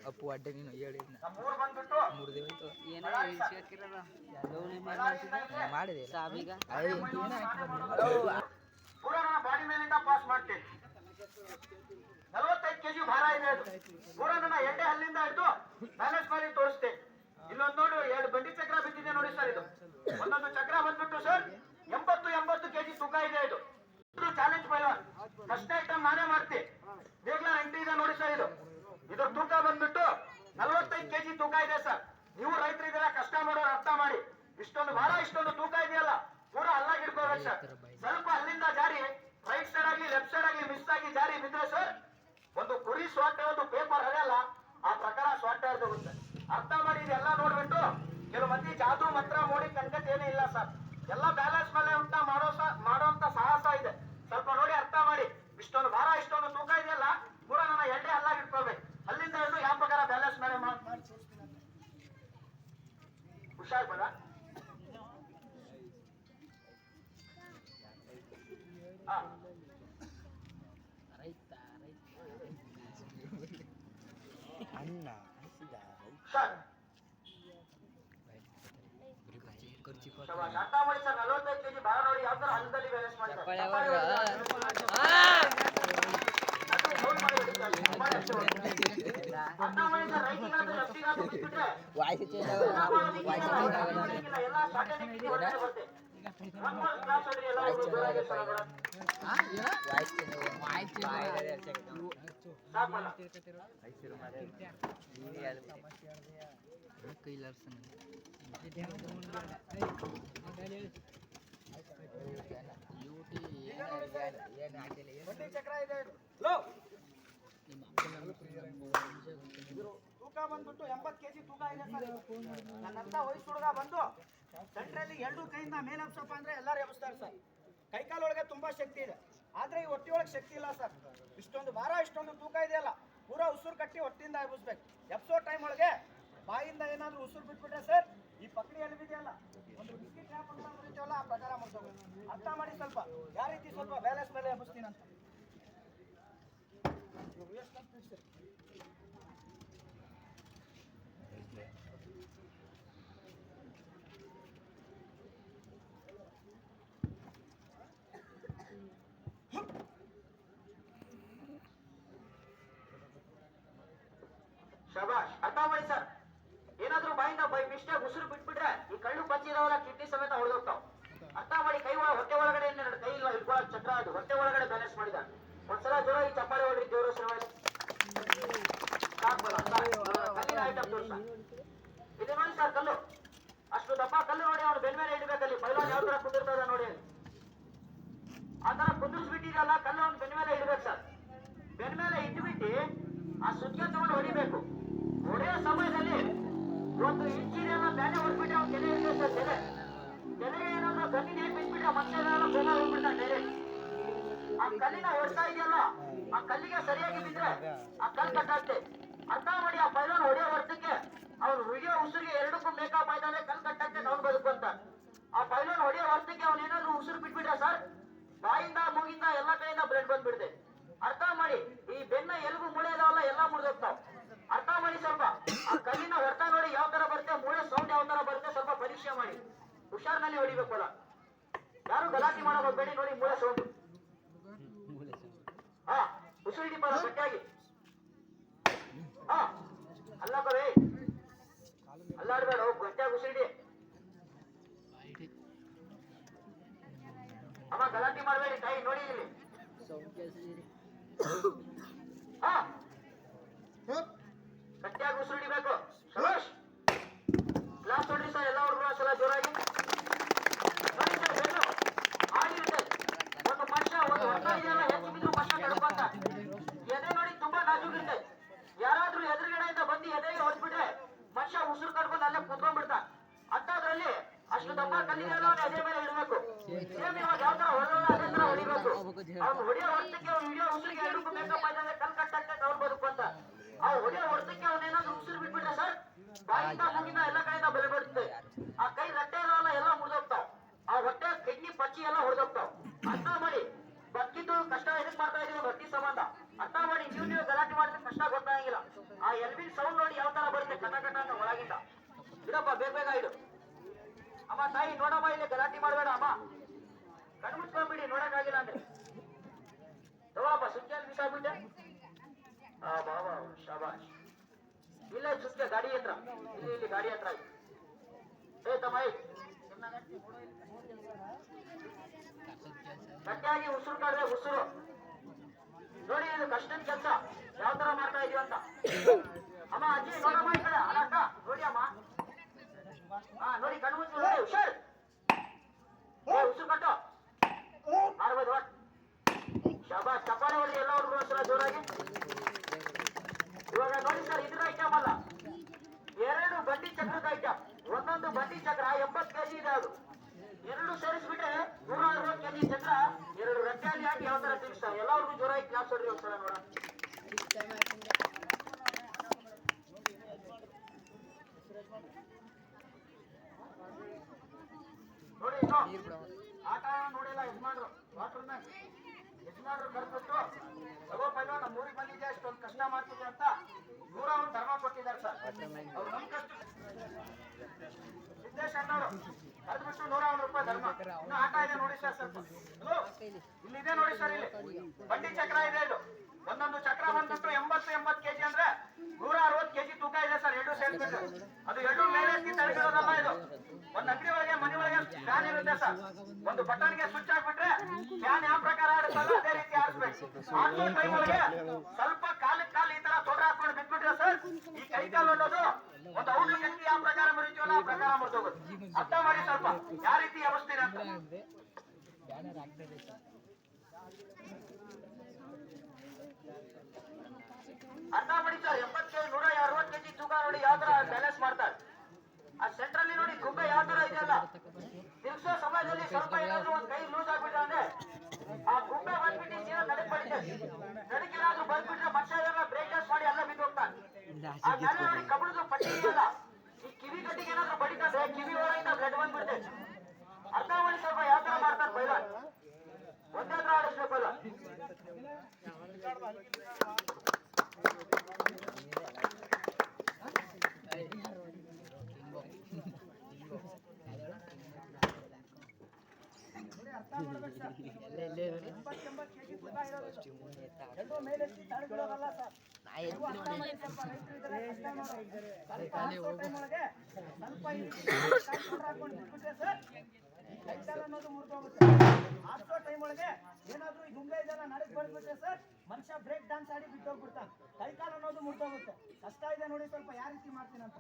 ಅಪ್ಪು ಅಡ್ಡೆ ನೀನು ಹೇಳಿ ಮಾಡಿದೆ ಬಾಡಿ ಮೇಲಿಂದ ಪಾಸ್ ಮಾಡ್ತೀನಿ. 45 kg ಭಾರ ಇದೆ. ಅದು ಪೂರ ನನ್ನ ಎಣ್ಣೆ ಹಲ್ಲಿಂದ ಹಿಡಿದು ಬ್ಯಾಲೆನ್ಸ್ ಮಾಡಿ ತೋರಿಸ್ತೆ. ಇಲ್ಲೊಂದು ನೋಡಿ 2 ಬಂಡಿ ಚಕ್ರ ಬಿದ್ದಿದೆ ನೋಡಿ ಸರ್. ಇದು ಒಂದೊಂದು ಚಕ್ರ ಬಂದ್ಬಿಟ್ಟು ಸರ್ 80 kg ತೂಕ ಇದೆ. ಇದು ಚಾಲೆಂಜ್ ಪೈಲ್ವಾನ್ ಫಸ್ಟ್ ಐಟಮ್ ನಾನೇ ಮಾಡ್ತೀನಿ. ವೇಗ್ಲರ್ ಎಂಟ್ರಿ ಇದೆ ನೋಡಿ ಸರ್. ಇದ್ರ ತೂಕ ಬಂದ್ಬಿಟ್ಟು 45 kg ತೂಕ ಇದೆ ಸರ್. ನೀವು ರೈತರಿದ್ದೀರಾ, ಕಷ್ಟ ಮಾಡೋರು ಅರ್ಥ ಮಾಡಿ. ಇಷ್ಟೊಂದು ಭಾರ ಇಷ್ಟೊಂದು ತೂಕ ಇದೆಯಲ್ಲ, ಪೂರ ಅಲ್ಲಾಗಿ ಹಿಡ್ಕೋಬೇಕು ಸರ್. ಸ್ವಲ್ಪ ಅಲ್ಲಿಂದ ಜಾರಿ ರೈಟ್ ಸೈಡ್ ಆಗ್ಲಿ ಲೆಫ್ಟ್ ಸೈಡ್ ಆಗ್ಲಿ ಮಿಸ್ ಆಗಿ ಜಾರಿ ಬಿದ್ರೆ ಸರ್, ಒಂದು ಕುರಿ ಸ್ವಾಟೆ ಒಂದು ಪೇಪರ್ ಹರಿಯಲ್ಲ, ಆ ಪ್ರಕಾರ ಸ್ವಾಟೆ ಹೋಗುತ್ತೆ. ಅರ್ಥ ಮಾಡಿ ಇದೆಲ್ಲ ನೋಡ್ಬಿಟ್ಟು ಕೆಲವು ಮಂದಿ ಜಾದು ಮಂತ್ರ ಮೋಡಿ ಕಂಕತ್ ಏನೂ ಇಲ್ಲ ಸರ್. ಎಲ್ಲ ಬ್ಯಾಲೆನ್ಸ್ ಮೇಲೆ ಉಂಟ ಮಾಡೋಂತ ಸಾಹಸ ಇದೆ. ಸ್ವಲ್ಪ ನೋಡಿ ಅರ್ಥ ಮಾಡಿ. ಇಷ್ಟೊಂದು ಭಾರ ಇಷ್ಟೊಂದು ತೂಕ ಇದೆಯಲ್ಲ, ಪೂರ ನನ್ನ ಎಣ್ಣೆ ಅಲ್ಲಾಗಿ ಇಟ್ಕೊಳ್ಬೇಕು. ಅಲ್ಲಿಂದ ಹಿಡಿದು ಯಾವ ಪ್ರಕಾರ ಬ್ಯಾಲೆನ್ಸ್ ಮೇಲೆ ಮಾಡಿ ಹುಷಾರ್ ಬರ. ಅಣ್ಣ ಅರ್ಥ ಮಾಡಿ ಸರ್. 45 kg ಭಾರ ನೋಡಿ ಯಾವ ತರ ಹಂತದಲ್ಲಿ ಬ್ಯಾಲೆನ್ಸ್ ಮಾಡಿದ್ದಾರೆ. ತೂಕ ಬಂದ್ಬಿಟ್ಟು 80 kg ತೂಕ ಇದೆ ಸರ್. ನನ್ನಂತ ವಯಸ್ಸು ಹುಡುಗ ಬಂದು ಸೆಂಟ್ರಲ್ಲಿ 2 ಕೈಯಿಂದ ಮೇಲೆ ಎಬ್ಸಪ್ಪ ಅಂದ್ರೆ ಎಲ್ಲರೂ ಎಬ್ಸ್ತಾರೆ ಸರ್. ಕೈಕಾಲೊಳಗೆ ತುಂಬಾ ಶಕ್ತಿ ಇದೆ, ಆದ್ರೆ ಈ ಹೊಟ್ಟೆಯೊಳಗೆ ಶಕ್ತಿ ಇಲ್ಲ ಸರ್. ಇಷ್ಟೊಂದು ಭಾರ ಇಷ್ಟೊಂದು ತೂಕ ಇದೆಯಲ್ಲ, ಪೂರಾ ಉಸಿರು ಕಟ್ಟಿ ಹೊಟ್ಟಿಂದ ಎಬ್ಬಿಸ್ಬೇಕು. ಎಬ್ಸೋ ಟೈಮ್ ಒಳಗೆ ಬಾಯಿಂದ ಏನಾದ್ರೂ ಉಸಿರು ಬಿಟ್ಬಿಟ್ರೆ ಸರ್, ಈ ಪಕಡಿ ಎಲ್ಲಿದೆಯಲ್ಲ, ಒಂದು ಬಿಸ್ಕಿಟ್ ಟ್ಯಾಪ್ ಅಂತ ಮುರಿತೀವಲ್ಲ, ಆ ಪ್ರಕಾರ ಮಾಡ್ಕೋಬೇಕು. ಅರ್ಥ ಮಾಡಿ ಸ್ವಲ್ಪ ಯಾವ ರೀತಿ ಸ್ವಲ್ಪ ಬ್ಯಾಲೆನ್ಸ್ ಮೇಲೆ ಎಬ್ಬಿಸ್ತೀನಿ ಅಂತ. ಶಬಾಷ್. ಅರ್ಥ ಮಾಡಿ ಸರ್. ಏನಾದ್ರೂ ಬಾಯಿಂದ ಬೈ ಮಿಸ್ಟೇಕ್ ಉಸಿರು ಬಿಟ್ಬಿಟ್ರೆ ಈ ಕಳ್ಳು ಪಚ್ಚಿರೋಲ್ಲ, ಕಿಡ್ನಿ ಸಮೇತ ಹೊಡೆದೋಗ್ತಾವ. ಅರ್ಥ ಮಾಡಿ. ಕೈ ಹೊಟ್ಟೆ ಒಳಗಡೆ ಕೈ ಇಟ್ಕೊಳ್ಳೋಕೆ ಚಕ್ರ, ಅದು ಹೊಟ್ಟೆ ಒಳಗಡೆ ಬ್ಯಾಲೆನ್ಸ್ ಮಾಡಿದ. ಒಂದ್ಸಲ ಜೋರ ಈ ಚಪ್ಪಾಳೆ ಹೊಡ್ರಿ ಜೋರ ಕಲ್ಲಿನ ಐಟಮ್ ತೋರ್ಸ. ಇದು ನೋಡಿ ಸರ್ ಕಲ್ಲು, ಅಷ್ಟು ದಪ್ಪ ಕಲ್ಲು ನೋಡಿ ಅವ್ನು ಬೆನ್ ಮೇಲೆ ಇಡಬೇಕಲ್ಲಿ. ಪೈಲಾನ್ ಯಾವ ತರ ಕುಂದಿರ್ತದ ನೋಡಿ, ಆ ತರ ಕುಂದಿರ್ಸ್ಬಿಟ್ಟಿರಲ್ಲ ಕಲ್ಲು ಅವ್ನು ಬೆನ್ ಮೇಲೆ ಇಡ್ಬೇಕು ಸರ್. ಬೆನ್ ಮೇಲೆ ಇಟ್ಬಿಟ್ಟು ಆ ಸುತ್ತಿಗೆ ತಗೊಂಡು ಹೊಡಿಬೇಕು. ಹೊಡೆಯೋ ಸಮಯದಲ್ಲಿ ಒಂದು ಇಂಚಿನೆಲ್ಲ ಬ್ಯಾನೆ ಹೊಡ್ಬಿಟ್ಟು ಅವ್ನು ತೆಲೆ ಇರ್ತದೆ ಸರ್. ತೆಲೆಗೆ ಏನಾದ್ರು ಗಣ್ಣಿನ ಏನ್ ಬಿಟ್ಬಿಟ್ಟು ಮತ್ತೆ ಕೋಮ ಹೋಗ್ಬಿಡ್ತಾನೆ ಡೈರೆಕ್ಟ್. ಆ ಕಲ್ಲಿನ ಹೊಡ್ತಾ ಇದೆಯಲ್ಲ, ಆ ಕಲ್ಲಿಗೆ ಸರಿಯಾಗಿ ಬಿದ್ರೆ ಆ ಕಲ್ಲು ಕಟ್ಟಾಗ್ತೆ. ಅರ್ಥ ಮಾಡಿ. ಆ ಪೈಲಾನ್ ಹೊಡೆಯೋ ವರ್ಷಕ್ಕೆ ಅವ್ನು ಹಿಡಿಯೋ ಉಸಿರಿಗೆ ಎರಡಕ್ಕೂ ಮೇಕಪ್ ಆಯ್ತಾನೆ, ಕಲ್ಲು ಕಟ್ಟಾಗ್ತೆ, ಅವ್ನು ಬದುಕುವಂತ. ಆ ಪೈಲಾನ್ ಹೊಡೆಯೋ ವರ್ಷಕ್ಕೆ ಅವ್ನು ಏನಾದ್ರು ಉಸಿರು ಬಿಟ್ಬಿಟ್ರೆ ಸರ್, ಬಾಯಿಂದ ಮೂಗಿಂದ ಎಲ್ಲ ಕಡೆಯಿಂದ ಬ್ಲಡ್ ಬಂದ್ಬಿಡುತ್ತೆ. ಅರ್ಥ ಮಾಡಿ. ಈ ಬೆನ್ನ ಎಲುಬು ಮೂಳೆ ಇದಾವಲ್ಲ ಎಲ್ಲ ಮುರಿದೋಗ್ತಾವ. ಅರ್ಥ ಮಾಡಿ ಸ್ವಲ್ಪ. ಆ ಕಲ್ಲಿನ ಹೊಡ್ತಾ ನೋಡಿ ಯಾವ ತರ ಬರುತ್ತೆ, ಮೂಳೆ ಸೌಂಡ್ ಯಾವ ತರ ಬರುತ್ತೆ ಸ್ವಲ್ಪ ಪರೀಕ್ಷೆ ಮಾಡಿ. ಹುಷಾರ್ನಲ್ಲಿ ಹೊಡಿಬೇಕಲ್ಲ, ಯಾರು ಗಲಾಟೆ ಮಾಡೋದು ಹೋಗ್ಬೇಡಿ. ನೋಡಿ ಮೂಳೆ ಸೌಂಡ್. ಹಾ, ಉಸಿರು ಹಿಡಿಬಾರ ಗಟ್ಟಿಯಾಗಿ. ಹಾ, ಅಲ್ಲ ಬರೇ ಅಲ್ಲಾಡ್ಬೇಡ, ಗಟ್ಟಿಯಾಗಿ ಉಸಿರಿಡಿ. ಅಮ್ಮ ಗಲಾಟೆ ಮಾಡಬೇಡಿ, ಕೈ ನೋಡಿ ಇಲ್ಲಿ. ಹಾ, ಗಟ್ಟಿಯಾಗಿ ಉಸಿರು ಹಿಡಿಬೇಕು. ಶಬಾಷ್. ಗ್ಲಾಸ್ ಹೊಡ್ರಿ ಸರ್ ಎಲ್ಲ ಹುಡುಗರು ಸಲ ಜೋರಾಗಿ. ನೋಡಿ ಸರ್ ಬೆನ್ನು ಆಗಿರುತ್ತೆ. ಒಂದು ಮನುಷ್ಯ ಒಂದು ಹೊತ್ತ ಇದೆಯಲ್ಲ, ಹೆಚ್ಚು ಬಿದ್ರು ಮನುಷ್ಯ ತಡ್ಕೊಂತ. ಎದೆ ನೋಡಿ ತುಂಬಾ ನಾಜೂಕಿರುತ್ತೆ. ಯಾರಾದ್ರೂ ಎದುರುಗಡೆಯಿಂದ ಬಂದು ಎದೆಗೆ ಹೊಡ್ಬಿಟ್ರೆ ಮನುಷ್ಯ ಉಸಿರು ಕಟ್ಕೊಂಡು ಅಲ್ಲೇ ಕುತ್ಕೊಂಡ್ಬಿಡ್ತಾ. ಅಂತದ್ರಲ್ಲಿ ಅಷ್ಟು ದಪ್ಪ ಕಲ್ಲಿಗೆಲ್ಲ ಎದೆ ಮೇಲೆ ಇಡಬೇಕು. ಸೇಮ್ ಇವಾಗ ಯಾವ ತರ ಹೊಡೆದ ಅದೇ ತರ ಹೊಡಿಬೇಕು. ಅವ್ನು ಹೊಡೆಯೋ ಹೊತ್ತಕ್ಕೆ ಅವ್ನು ಹಿಡಿಯೋ ಬಾಯಿಂದ ಮೂಗಿಂದ ಎಲ್ಲ ಕಡೆಯಿಂದ ಬೆಲೆ ಬೀಳುತ್ತೆ. ಆ ಕೈ ರಟ್ಟೆ ಇರೋಲ್ಲ ಎಲ್ಲ ಮುರಿದೋಗ್ತಾವ. ಆ ಹೊಟ್ಟೆ ಕಿಡ್ನಿ ಪಚ್ಚಿ ಎಲ್ಲ ಹೊಡೆದೋಗ್ತಾವ. ಅರ್ಥ ಮಾಡಿ ಬದುಕಿದ್ದು ಕಷ್ಟ ಎದಕ್ ಮಾಡ್ತಾ ಇದೀವಿ ರೊಟ್ಟಿ ಸಂಬಂಧ. ಅರ್ಥ ಮಾಡಿ ನೀವು ಗಲಾಟೆ ಮಾಡಿದ್ರೆ ಕಷ್ಟ ಗೊತ್ತಾಗಿಲ್ಲ. ಆ ಎಲ್ಬಿನ್ ಸೌಂಡ್ ನೋಡಿ ಯಾವ ತರ ಬರುತ್ತೆ ಕಟ ಕಟ ಅಂತ ಒಳಗಿಂದ. ಇಡಪ್ಪ ಬೇಗ ಬೇಗ ಇಡು. ಅಮ್ಮ ತಾಯಿ ನೋಡಮ್ಮ ಇಲ್ಲಿ ಗಲಾಟೆ ಮಾಡಬೇಡ ಅಮ್ಮ. ಕಣ್ಣು ಮುಚ್ಕೊಂಡ್ಬಿಡಿ ನೋಡಕ್ಕಾಗಿಲ್ಲ ಅಂದ್ರೆ. ತಗೋಪ್ಪ ಸುತ್ತಿಯಲ್ಲಿ ಬಿಸಾಕ್ಬಿಟ್ಟೆ. ಬಾಬಾ ಶಾಬಾಷ್. ಇಲ್ಲ ಸುಸ್ಕೆ ಗಾಡಿ ಹತ್ರ ಇಲ್ಲಿ ಗಾಡಿ ಹತ್ರ ಏ ತಮ್ಮ ಗಟ್ಟಿಯಾಗಿ ಉಸಿರು ಕಾಡ್ರೆ ಉಸಿರು ನೋಡಿ. ಇದು ಕಷ್ಟದ ಕೆಲಸ ಯಾವ ತರ ಮಾಡ್ತಾ ಇದೀವಿ ಅಂತ. ಅಮ್ಮ ಅಜ್ಜಿ ನೋಡಮ್ಮ ಈ ಕಡೆ ಅಕ್ಕ ನೋಡಿ ಅಮ್ಮ. ನೋಡಿ ಕಣ್ಣು ಮುಚ್ಚು ನೋಡಿ ಹುಷಾರ್. ಉಸಿರು ಕಟ್ಟು ಮಾಡ್ಬೋದು. ಶಾಬಾಷ್ ಚಪ್ಪಾಳೆ ಹೊಡಿ ಎಲ್ಲರಿಗೂ ಒಂದ್ಸಲ ಜೋರಾಗಿ. ಇವಾಗ ನೋಡಿ ಸರ್ ಇದ್ರ ಐಟಮ್ ಅಲ್ಲ, 2 ಬಂಡಿ ಚಕ್ರದ ಐಟಮ್. ಒಂದೊಂದು ಬಂಡಿ ಚಕ್ರ 80 ಕೆಜಿ ಇದೆ. ಅದು 2 ಸೇರಿಸ್ಬಿಟ್ರೆ 160 ಕೆಜಿ ಚಕ್ರ 2 ರಟ್ಟೆಯಲ್ಲಿ ಹಾಕಿ ಯಾವ ತರ ತಿನ್ನಿಸ್ತಾರೆ. ಎಲ್ಲರಿಗೂ ಜೋರಾಗಿ ಕ್ಲಾಸ್ ಹೊಡ್ರಿ ಒಂದ್ಸಲ ನೋಡ. ನೋಡಿ ಇನ್ನು ಆಟ ನೋಡಿಲ್ಲ ಯಜಮಾನ್ರು ವಾಟರ್ನ ಯಜಮಾನ್ರು ಕರ್ಬಿಟ್ಟು ತಗೋ ಪೈಲ್ವಾನ್ ನಮ್ಮ ಊರಿಗೆ ಬಂದಿದ್ದೆ ಅಷ್ಟೊಂದು ಕಷ್ಟ ಮಾಡ್ತಿದ್ದೆ ಅಂತ 100 ಧರ್ಮ ಕೊಟ್ಟಿದ್ದಾರೆ ಸರ್. ಅವ್ರು ನಮ್ ಕಷ್ಟ ಸಿದ್ದೇಶ್ ಅಣ್ಣವರು ಕರೆದ್ಬಿಟ್ಟು 101 ರೂಪಾಯಿ ಧರ್ಮ. ಇನ್ನು ಆಟ ಇದೆ ನೋಡಿ ಸರ್ ಸ್ವಲ್ಪ. ಇಲ್ಲಿದೆ ನೋಡಿ ಸರ್, ಇಲ್ಲಿ ಬಂಡಿ ಚಕ್ರ ಇದೆ. ಇದು ಒಂದೊಂದು ಚಕ್ರ ಬಂದ್ಬಿಟ್ಟು 80 ಕೆಜಿ ಅಂದ್ರೆ 160 ಕೆಜಿ ತೂಕ ಇದೆ ಸರ್. 2 ಸೇರ್ಬಿಟ್ಟು ಅದು 2 ಮೇಲೆ ತಡೆದಿರೋದಲ್ಲ. ಇದು ಒಂದು ಅಂಗಡಿ ಒಳಗೆ ಮನೆ ಒಳಗೆ ಫ್ಯಾನ್ ಇರುತ್ತೆ ಸರ್. ಒಂದು ಬಟನ್ಗೆ ಸ್ವಿಚ್ ಹಾಕ್ಬಿಟ್ರೆ ಫ್ಯಾನ್ ಯಾವ ಪ್ರಕಾರ ಆಡುತ್ತಲ್ಲ ಅದೇ ರೀತಿ ಆಡಿಸ್ಬೇಕು. ಆಡ್ಸೋ ಟೈಮ್ ಒಳಗೆ ಸ್ವಲ್ಪ ಕಾಲಕ್ಕೆ ಕಾಲು ಈ ತರ ತೊಡ್ರೆ ಹಾಕೊಂಡು ಬಿಟ್ಬಿಟ್ರೆ ಸರ್ ಈ ಕೈ ಕಾಲು ಅನ್ನೋದು ಒಂದು ಔಟ್ಲ ಶಕ್ತಿ ಯಾವ ಪ್ರಕಾರ ಮುರಿತೀವಲ್ಲ ಆ ಪ್ರಕಾರ ಮುರಿದೋಗುತ್ತೆ. ಅರ್ಥ ಮಾಡಿ ಸ್ವಲ್ಪ ಯಾವ ರೀತಿ ವ್ಯವಸ್ಥೆ ಅಂತ. ಅರ್ಥ ಮಾಡಿ ಸರ್. 80 ಕೆಜಿ 160 ಕೆಜಿ ತೂಕ ನೋಡಿ ಯಾವ ತರ ಬ್ಯಾಲೆನ್ಸ್ ಮಾಡ್ತಾರೆ. ಆ ಸೆಂಟ್ರಲ್ಲಿ ನೋಡಿ ಗುಬ್ಬೆ ಯಾವ ತರ ಇದೆಯಲ್ಲ, ತಿರ್ಸೋ ಸಮಯದಲ್ಲಿ ಸ್ವಲ್ಪ ಏನಾದ್ರು ಒಂದು ಕೈ ಲೂಸ್ ಆಗ್ಬಿಟ್ರೆ ಅಂದ್ರೆ ಆ ಗುಬ್ಬೆ ಬಂದ್ಬಿಟ್ಟು ಸೀದಾ ನಡಕ್ ಬಡಿತಾರೆ. ನಡಕಿನಾದ್ರೂ ಬಂದ್ಬಿಟ್ರೆ ಮನುಷ್ಯ ಎಲ್ಲ ಬ್ರೇಕ್ ಡಾನ್ಸ್ ಮಾಡಿ ಎಲ್ಲ ಬಿದ್ದು ಹೋಗ್ತಾನೆ. ಆ ಮೇಲೆ ನೋಡಿ ಕಬ್ಬಣದ ಪಟ್ಟಿ ಇದೆಯಲ್ಲ, ಈ ಕಿವಿ ಗಡ್ಡಿಗೆ ಏನಾದ್ರು ಬಡಿತಾರೆ ಕಿವಿ ಒಳಗಿಂದ ಬ್ಲಡ್ ಬಂದ್ಬಿಡುತ್ತೆ. ಅರ್ಥ ಮಾಡಿ ಸ್ವಲ್ಪ ಯಾವ ತರ ಮಾಡ್ತಾರೆ ಪೈಲ್ವಾನ್. ಒಂದೇ ಹತ್ರ ಆಡಿಸ್ಬೇಕಲ್ಲ. ಏನಾದ್ರೂ ಈ ಗುಂಬೆ ಇದೆಲ್ಲ ನಡಕ್ ಬಂದ್ಬಿಟ್ರೆ ಸರ್ ಮನುಷ್ಯ ಬ್ರೇಕ್ ಡಾನ್ಸ್ ಆಡಿ ಬಿಟ್ಟೋಗ್ಬಿಡ್ತಾನೆ. ಕೈಕಾಲ ಅನ್ನೋದು ಮುರಿದೋಗುತ್ತೆ. ಕಷ್ಟ ಇದೆ ನೋಡಿ ಸ್ವಲ್ಪ ಯಾವ ರೀತಿ ಮಾಡ್ತೀನಿ ಅಂತ.